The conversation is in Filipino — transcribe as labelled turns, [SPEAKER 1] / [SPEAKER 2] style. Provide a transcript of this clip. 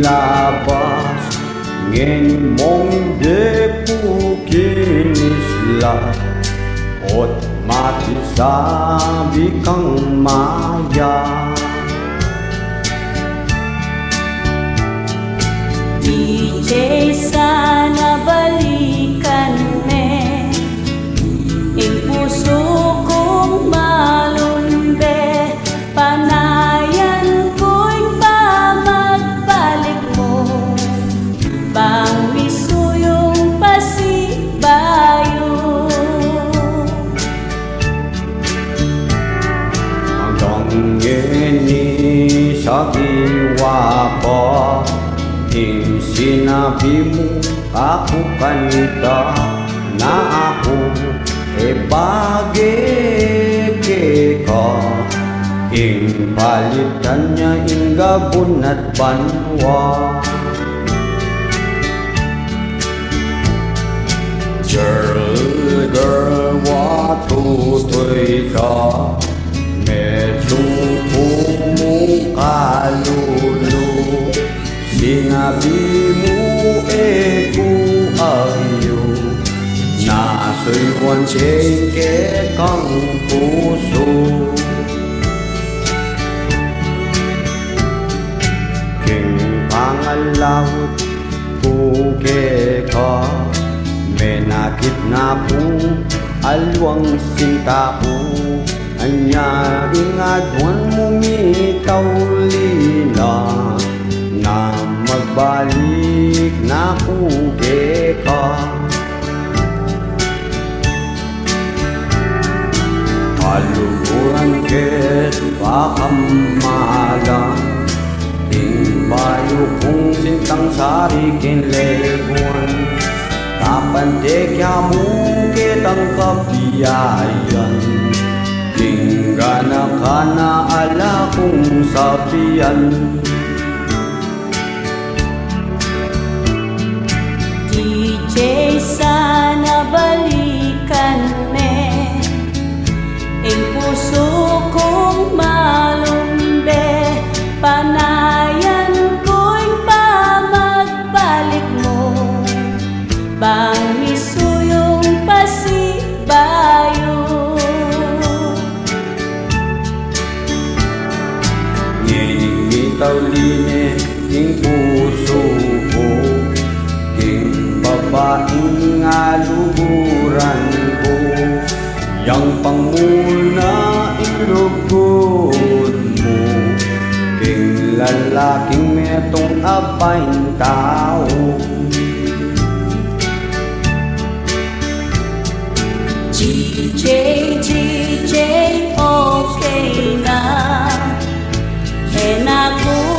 [SPEAKER 1] labas ngin mong de pukinisla ot matisabi kang maya.
[SPEAKER 2] DJ sana balikan me ing puso kong malunde, panayan ko'y pamagbalik mo bang misuyong pasibayo.
[SPEAKER 1] Hanggang ngini sa diwa ko ing sinabi mo ako kanita na ako bagay ka ing palitan niya ing gabon at banwa. Girl, watutoy ka medyo kalulu. Sinabi mo ko ayo naso'y wansike kang puso. King pangalawot puke ka menakit na po alwang sinta ko. Anya ingadwan mo mitaw lila na magbalik na puge ka. Kaluguran ket pakamalang ting bayo kong sintang sari kinleguan kapantekya mo kitang kabiyayan tinggana ka na ala kong sabihan.
[SPEAKER 2] DJ sana balikan me ing puso kong malunde, panayan ko'y pamagbalik mo bang misuyong pasibayo.
[SPEAKER 1] Ngingitaw line ing puso ko king babaeng aluguran ko yang panguna ilugod mo king lalaking metong apaing tao.
[SPEAKER 2] DJ, okay na. Ako